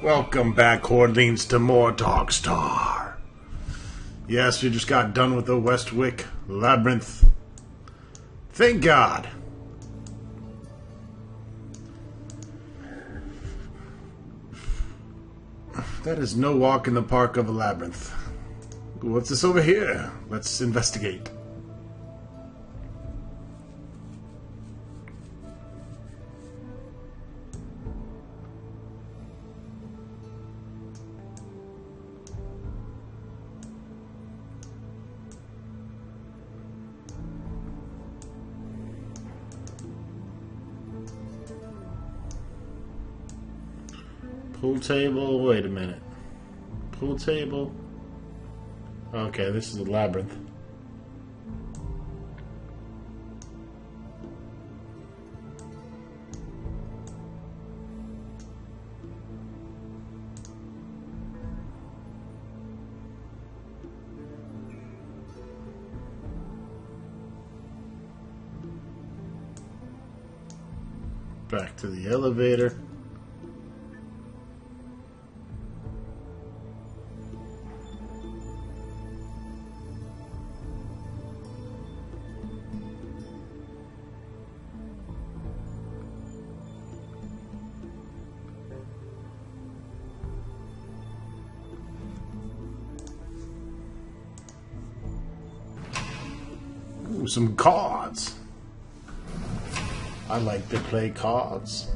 Welcome back, Hordlings, to more DARKSTAR. Yes, we just got done with the Westwick Labyrinth. Thank God. That is no walk in the park of a labyrinth. What's this over here? Let's investigate. Pool table, wait a minute. Pool table. Okay, this is a labyrinth. Back to the elevator. Ooh, some cards. I like to play cards.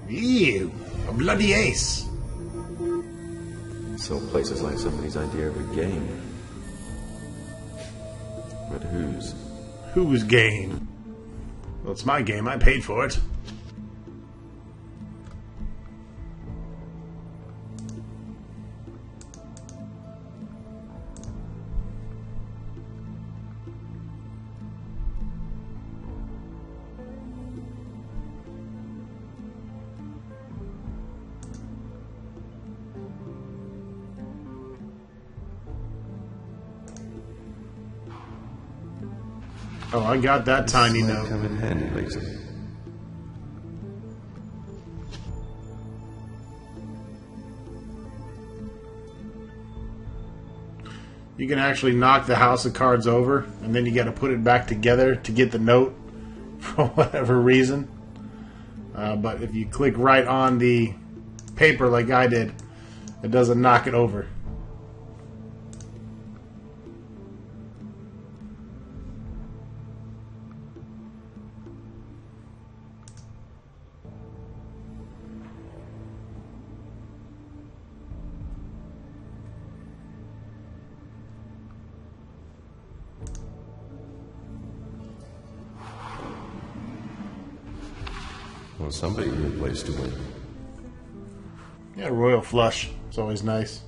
Ew, a bloody ace. So places like somebody's idea of a game. But whose? Whose game? Well, it's my game. I paid for it. Oh, I got that tiny This note. might come in handy later. You can actually knock the house of cards over, and then you got to put it back together to get the note for whatever reason. But if you click right on the paper like I did, it doesn't knock it over. Well, somebody knew a place to win. Yeah, royal flush. It's always nice.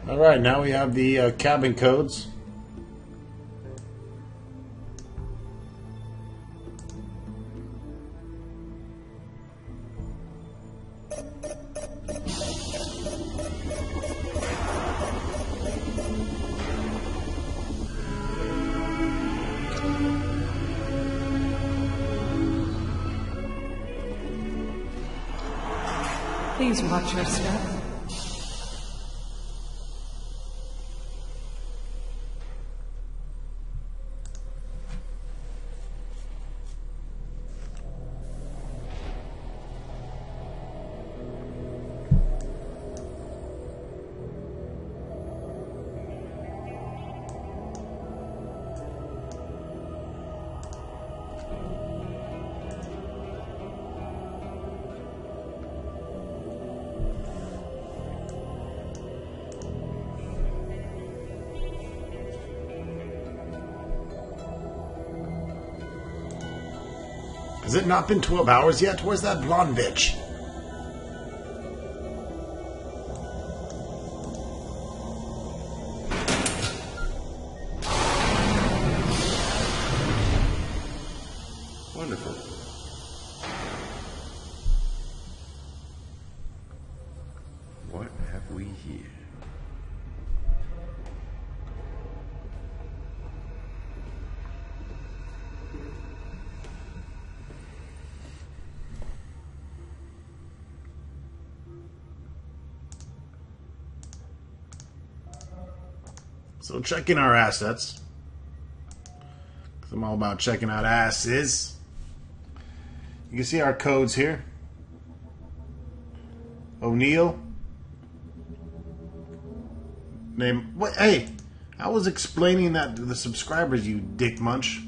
Alright, now we have the cabin codes. Please watch your step. Has it not been 12 hours yet? Where's that blonde bitch? Wonderful. What have we here? So checking our assets. 'Cause I'm all about checking out asses. You can see our codes here. O'Neill. Name. What? Hey, I was explaining that to the subscribers, you dick munch.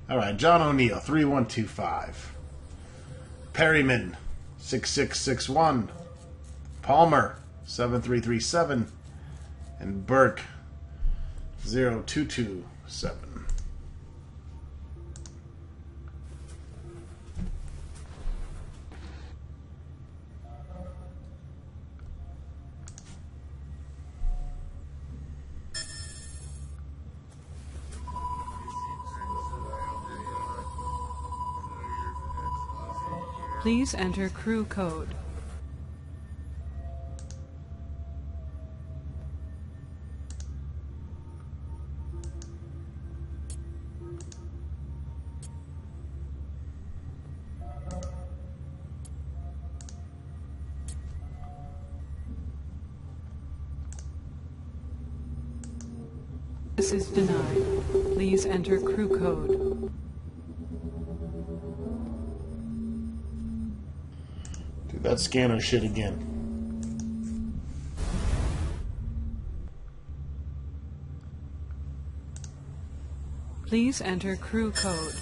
All right, John O'Neill, 3125. Perryman, 6661. Palmer, 7337. And Burke, 0227. Please enter crew code. This is denied. Please enter crew code. Do that scanner shit again. Please enter crew code.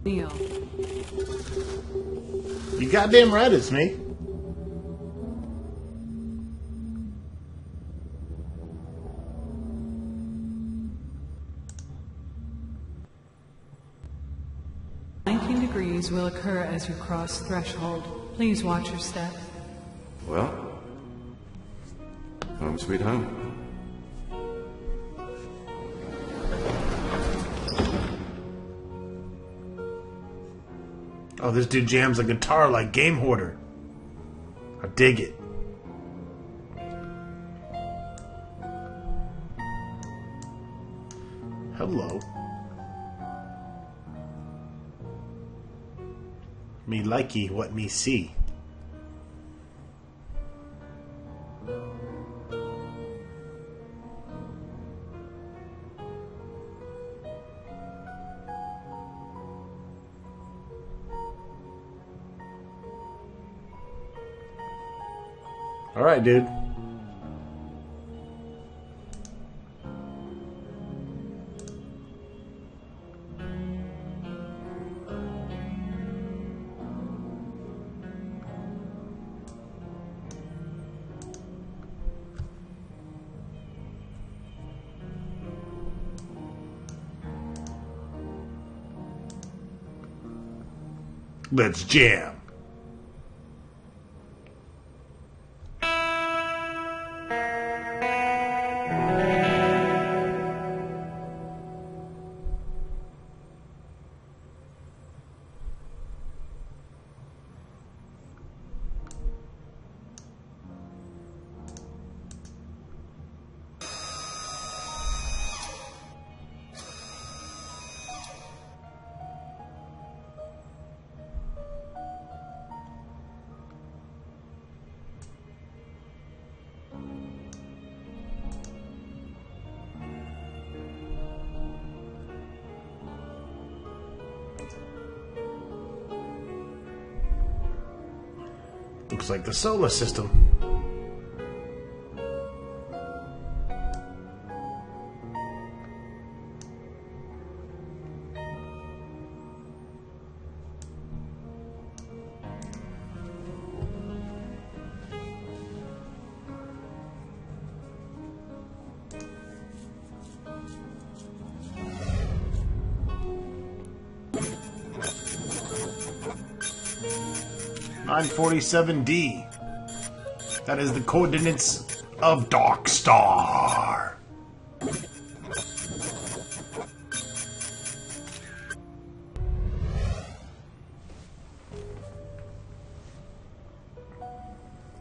Neil. You goddamn right it's me. Degrees will occur as you cross threshold. Please watch your step. Well, home sweet home. Oh, this dude jams a guitar like Game Hoarder. I dig it. Hello. Me likey what me see. All right, dude. Let's jam. Looks like the solar system. (947D). That is the coordinates of DARKSTAR.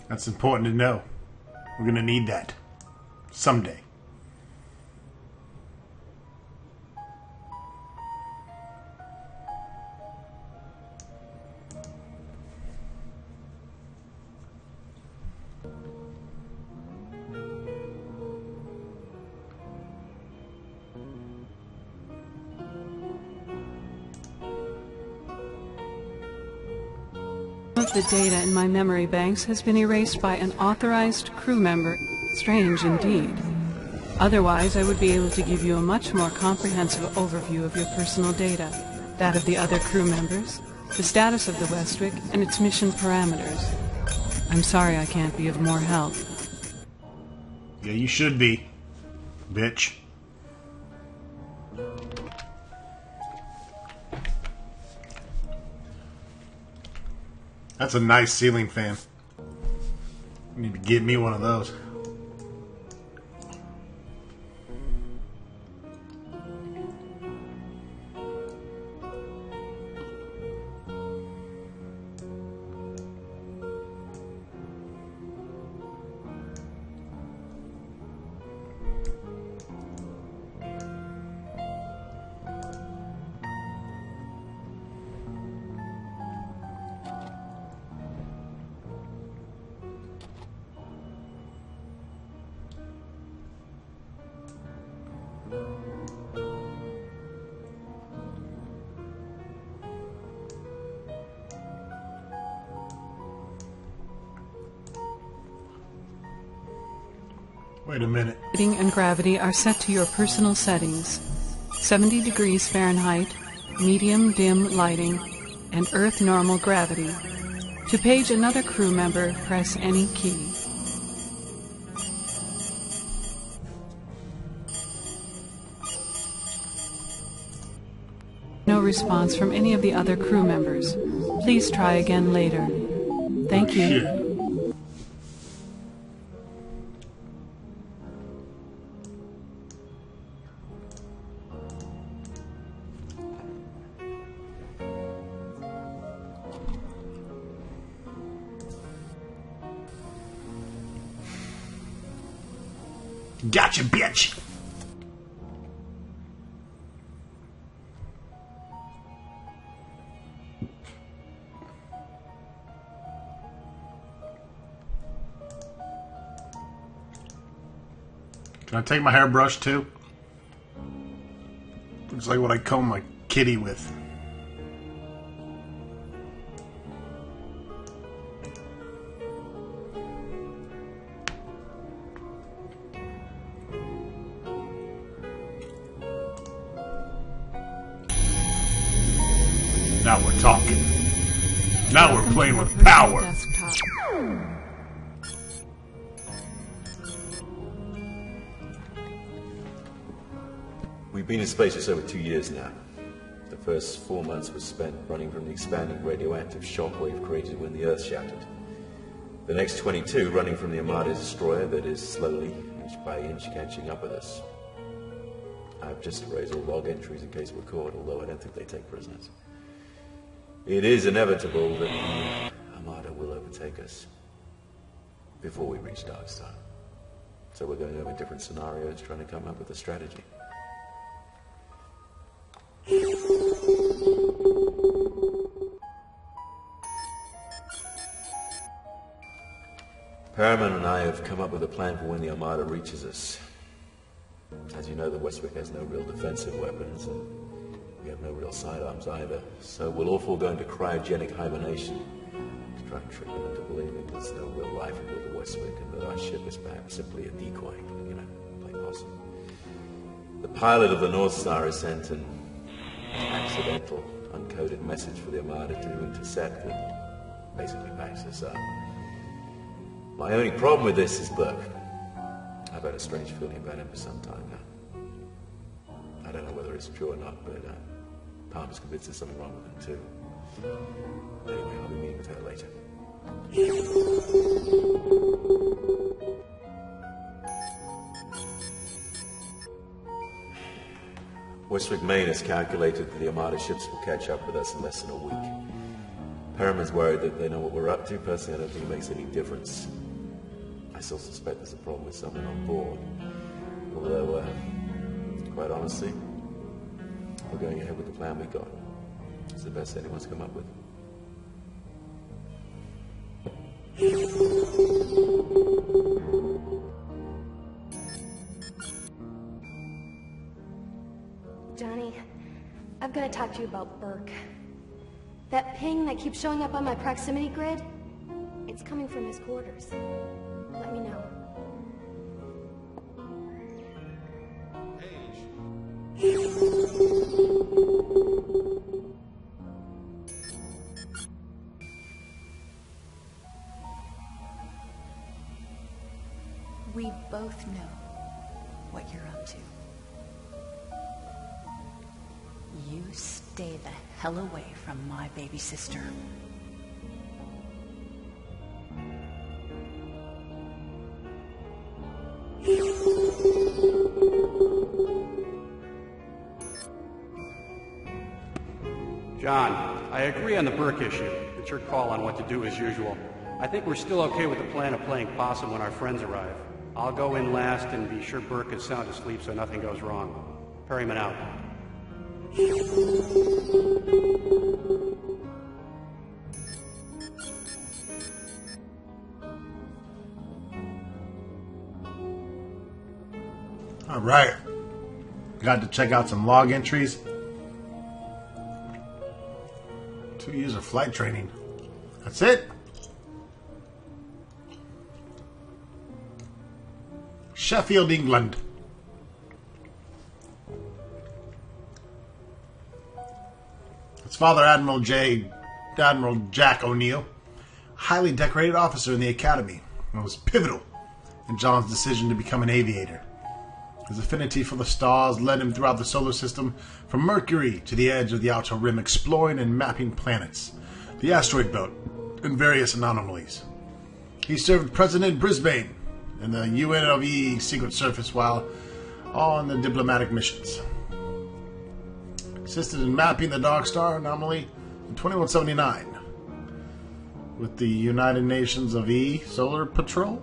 That's important to know. We're gonna need that someday. Of the data in my memory banks has been erased by an authorized crew member. Strange indeed. Otherwise, I would be able to give you a much more comprehensive overview of your personal data, that of the other crew members, the status of the Westwick, and its mission parameters. I'm sorry I can't be of more help. Yeah, you should be, bitch. That's a nice ceiling fan. You need to get me one of those. Wait a minute. Lighting and gravity are set to your personal settings. 70 degrees Fahrenheit, medium dim lighting, and Earth normal gravity. To page another crew member, press any key. No response from any of the other crew members. Please try again later. Thank you. Shit. Gotcha, bitch! Can I take my hairbrush too? Looks like what I comb my kitty with. Now we're talking. Now we're playing with power. Desktop. We've been in space just over 2 years now. The first 4 months was spent running from the expanding radioactive shockwave created when the Earth shattered. The next 22 running from the Armada destroyer that is slowly, inch by inch, catching up with us. I've just erased all log entries in case we're caught, although I don't think they take prisoners. It is inevitable that the Armada will overtake us before we reach DARKSTAR. So we're going over different scenarios, trying to come up with a strategy. Paramount and I have come up with a plan for when the Armada reaches us. As you know, the Westwick has no real defensive weapons, and We have no real sidearms either, so we'll all fall go into cryogenic hibernation to try and trick them into believing there's no real life aboard the Westwick and that our ship is perhaps simply a decoy, you know, play possum. The pilot of the North Star has sent an accidental, uncoded message for the Armada to intercept that basically backs us up. My only problem with this is Burke. I've had a strange feeling about him for some time now. I don't know whether it's true or not, but Palmer's convinced there's something wrong with him too. Anyway, I'll be meeting with her later. Westwick Maine has calculated that the Armada ships will catch up with us in less than a week. Perriman's worried that they know what we're up to. Personally, I don't think it makes any difference. I still suspect there's a problem with someone on board. Although, quite honestly, we're going ahead with the plan we got. It's the best anyone's come up with. Johnny, I've got to talk to you about Burke. That ping that keeps showing up on my proximity grid, it's coming from his quarters. Let me know. We both know what you're up to. You stay the hell away from my baby sister. John, I agree on the Burke issue. It's your call on what to do as usual. I think we're still okay with the plan of playing possum when our friends arrive. I'll go in last and be sure Burke is sound asleep so nothing goes wrong. Perryman out. All right. Got to check out some log entries. 2 years of flight training. That's it. Sheffield, England. It's Father Admiral Jack O'Neill, highly decorated officer in the Academy, and was pivotal in John's decision to become an aviator. His affinity for the stars led him throughout the solar system, from Mercury to the edge of the outer rim, exploring and mapping planets, the asteroid belt, and various anomalies. He served President Brisbane in the UNLV Secret Service while on the diplomatic missions. Assisted in mapping the DARKSTAR anomaly in 2179 with the United Nations of E Solar Patrol.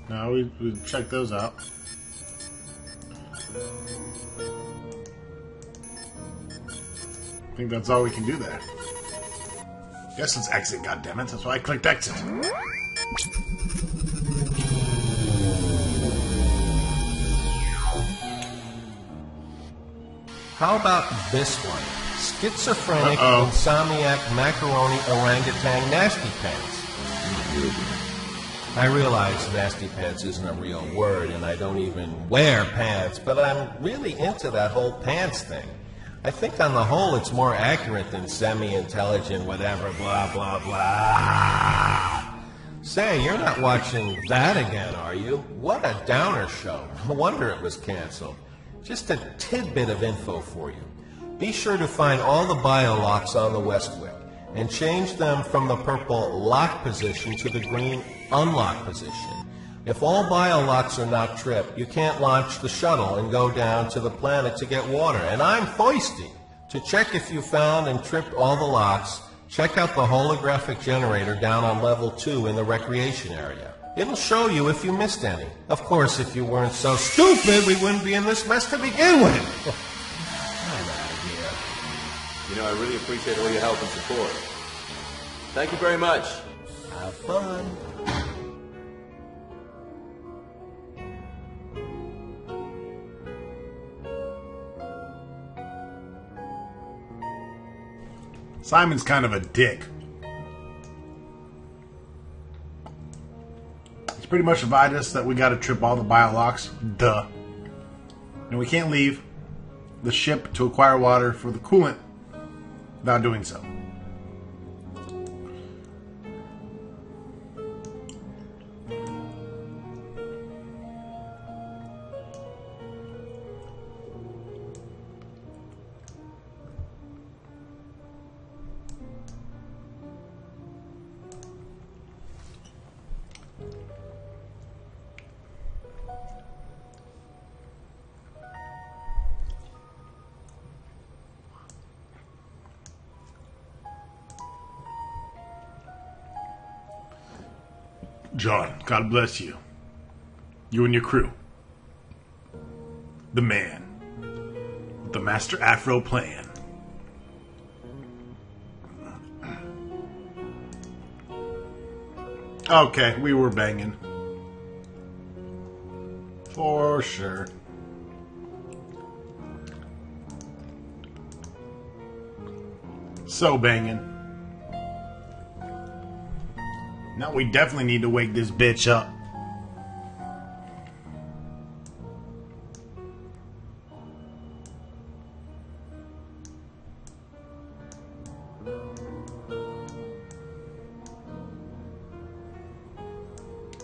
Now we check those out. I think that's all we can do there. Guess let's exit, goddammit. That's why I clicked exit. How about this one? Schizophrenic, insomniac, macaroni, orangutan, nasty pants. I realize nasty pants isn't a real word, and I don't even wear pants, but I'm really into that whole pants thing. I think on the whole it's more accurate than semi-intelligent, whatever, blah, blah, blah. Say, you're not watching that again, are you? What a downer show. No wonder it was canceled. Just a tidbit of info for you. Be sure to find all the biolocks on the Westwick and change them from the purple lock position to the green unlock position. If all biolocks are not tripped, you can't launch the shuttle and go down to the planet to get water. And I'm foisty. To check if you found and tripped all the locks, check out the holographic generator down on level 2 in the recreation area. It'll show you if you missed any. Of course, if you weren't so stupid, we wouldn't be in this mess to begin with. I'm out of here. You know, I really appreciate all your help and support. Thank you very much. Have fun. Simon's kind of a dick. He's pretty much advised us that we got to trip all the biolocks. Duh. And we can't leave the ship to acquire water for the coolant without doing so. John, God bless you. You and your crew. The man. With the Master Afro plan. Okay, we were banging. For sure. So banging. Now we definitely need to wake this bitch up.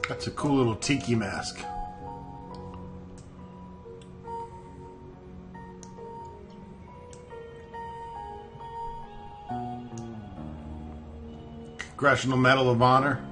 That's a cool little tiki mask. Congressional Medal of Honor.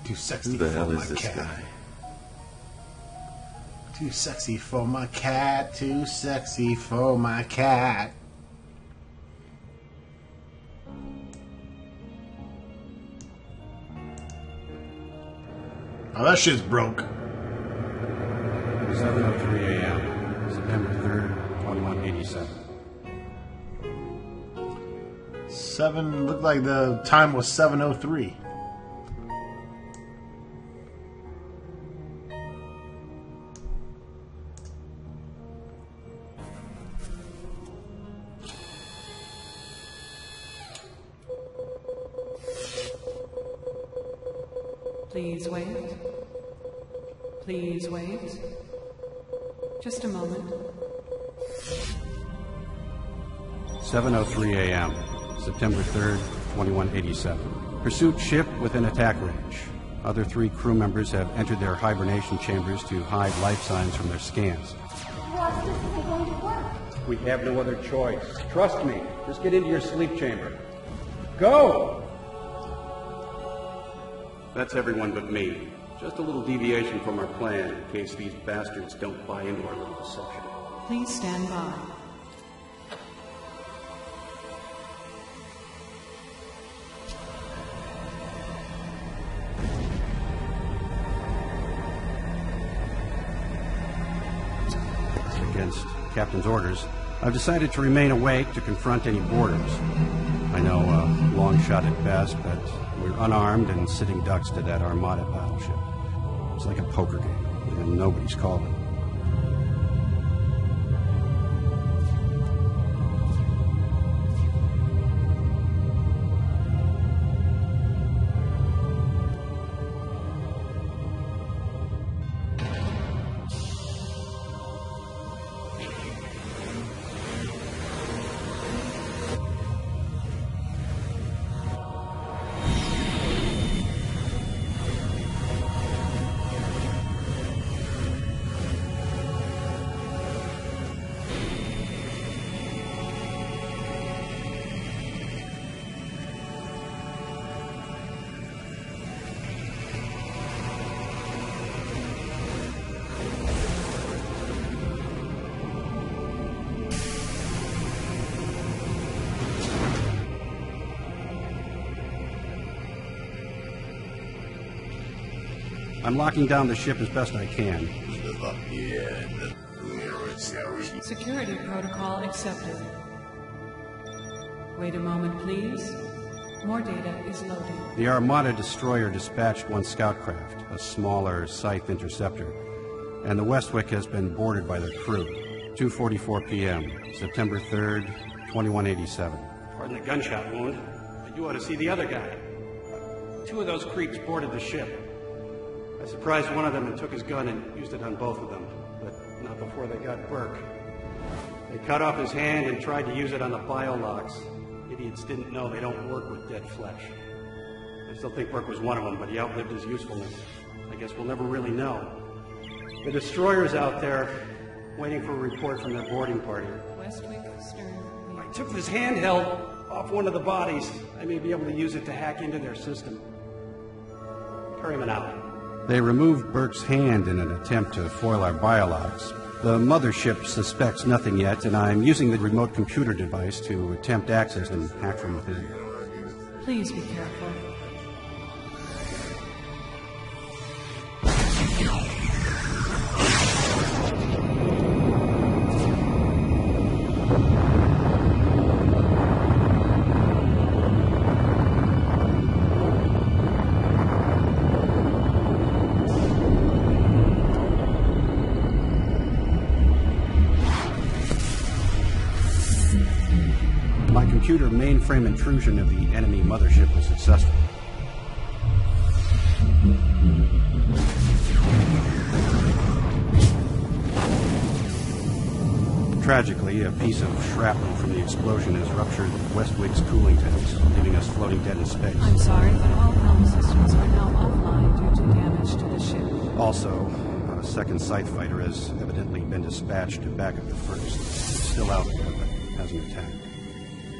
Too sexy Who the hell for is my this cat. guy? Too sexy for my cat. Too sexy for my cat. Oh, that shit's broke. 7:03 a.m. September 3rd, 2187. 7 looked like the time was 7:03. Please wait. Please wait. Just a moment. 7:03 a.m. September 3rd, 2187. Pursuit ship within attack range. Other 3 crew members have entered their hibernation chambers to hide life signs from their scans. Ross, this isn't going to work. We have no other choice. Trust me. Just get into your sleep chamber. Go! That's everyone but me. Just a little deviation from our plan in case these bastards don't buy into our little deception. Please stand by. Against Captain's orders, I've decided to remain awake to confront any boarders. I know a long shot at best, but we're unarmed and sitting ducks to that Armada battleship. It's like a poker game, and nobody's calling. I'm locking down the ship as best I can. Security protocol accepted. Wait a moment, please. More data is loading. The Armada destroyer dispatched one scout craft, a smaller Scythe interceptor, and the Westwick has been boarded by their crew. 2:44 p.m., September 3rd, 2187. Pardon the gunshot wound, but you ought to see the other guy. 2 of those creeps boarded the ship. I surprised one of them and took his gun and used it on both of them, but not before they got Burke. They cut off his hand and tried to use it on the biolocks. Idiots didn't know they don't work with dead flesh. I still think Burke was one of them, but he outlived his usefulness. I guess we'll never really know. The destroyer's out there, waiting for a report from their boarding party. Westwick, stern. I took this handheld off one of the bodies. I may be able to use it to hack into their system. Perryman out. They removed Burke's hand in an attempt to foil our biologs. The mothership suspects nothing yet, and I'm using the remote computer device to attempt access and hack from within. Please be careful. Computer mainframe intrusion of the enemy mothership was successful. Tragically, a piece of shrapnel from the explosion has ruptured Westwick's cooling tanks, leaving us floating dead in space. I'm sorry, but all helm systems are now offline due to damage to the ship. Also, a second Scythe fighter has evidently been dispatched to back up the first. It's still out there, but hasn't attacked.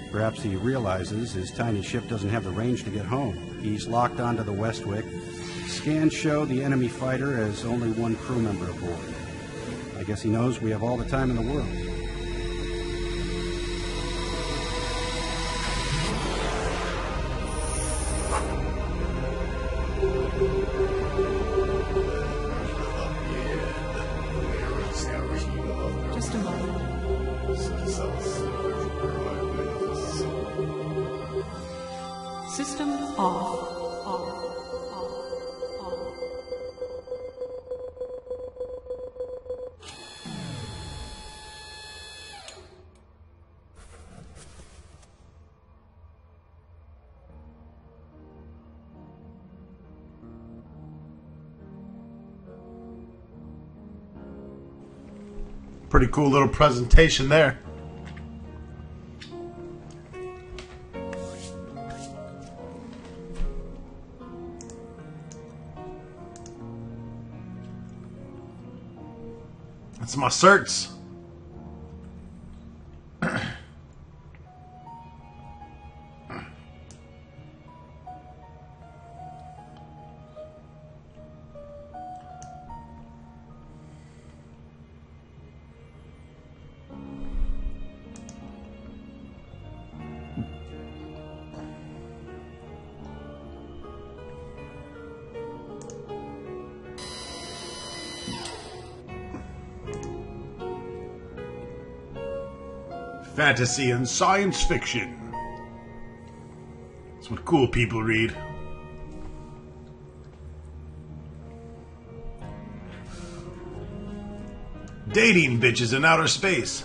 Perhaps he realizes his tiny ship doesn't have the range to get home. He's locked onto the Westwick. Scans show the enemy fighter has only one crew member aboard. I guess he knows we have all the time in the world. Just a moment. System off. Pretty cool little presentation there. That's my certs. Fantasy and science fiction. That's what cool people read. Dating bitches in outer space.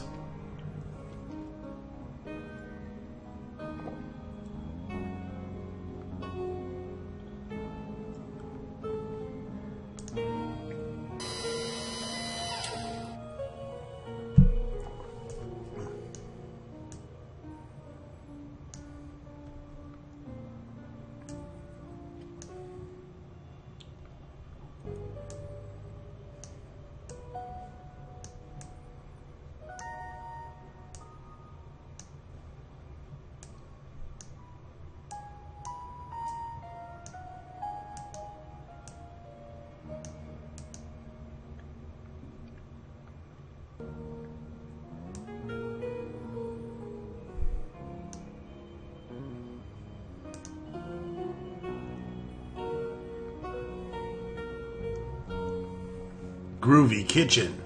Groovy kitchen.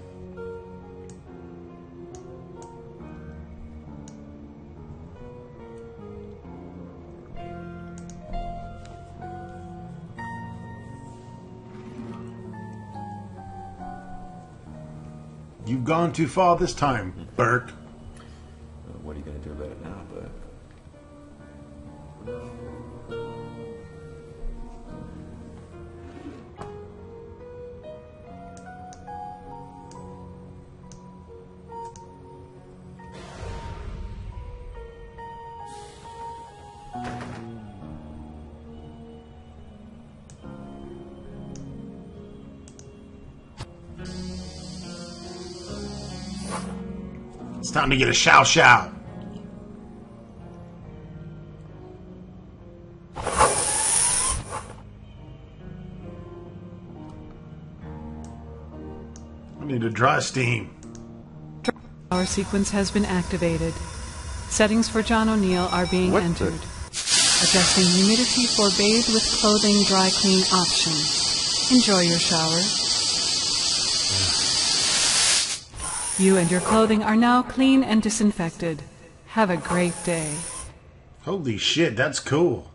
You've gone too far this time, Burke. What are you going to do about it now, Burke? It's time to get a show. I need to dry steam. Our sequence has been activated. Settings for John O'Neill are being entered. Adjusting humidity for bathe with clothing dry clean option. Enjoy your shower. You and your clothing are now clean and disinfected. Have a great day. Holy shit, that's cool.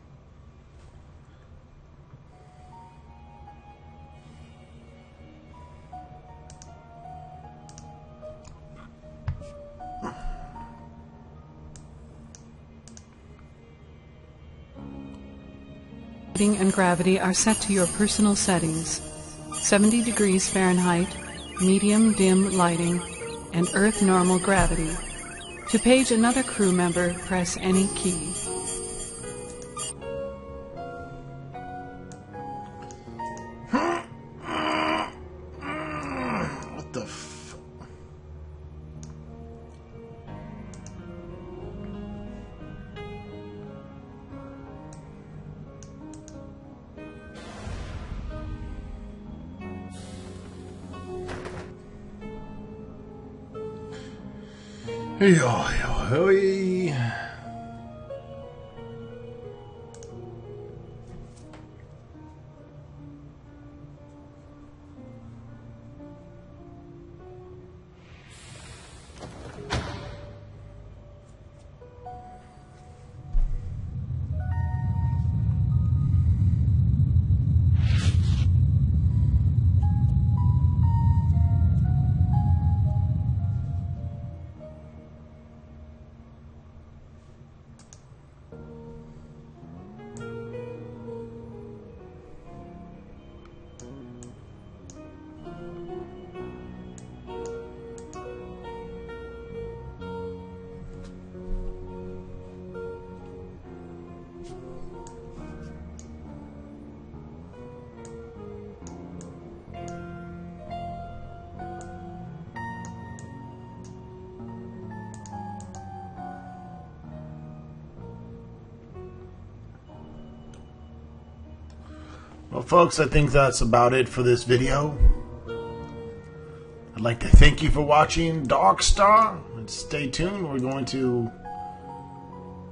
Lighting and gravity are set to your personal settings. 70 degrees Fahrenheit, medium dim lighting, and Earth normal gravity. To page another crew member, press any key. What the f... Hey, hey. Well, folks, I think that's about it for this video. I'd like to thank you for watching DARKSTAR. And stay tuned. We're going to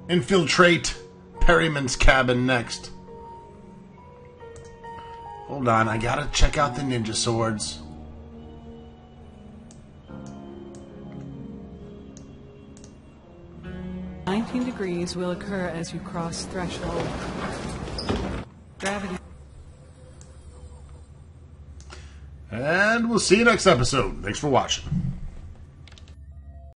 infiltrate Perryman's cabin next. Hold on, I gotta check out the ninja swords. -19 degrees will occur as you cross threshold. Gravity. And we'll see you next episode. Thanks for watching.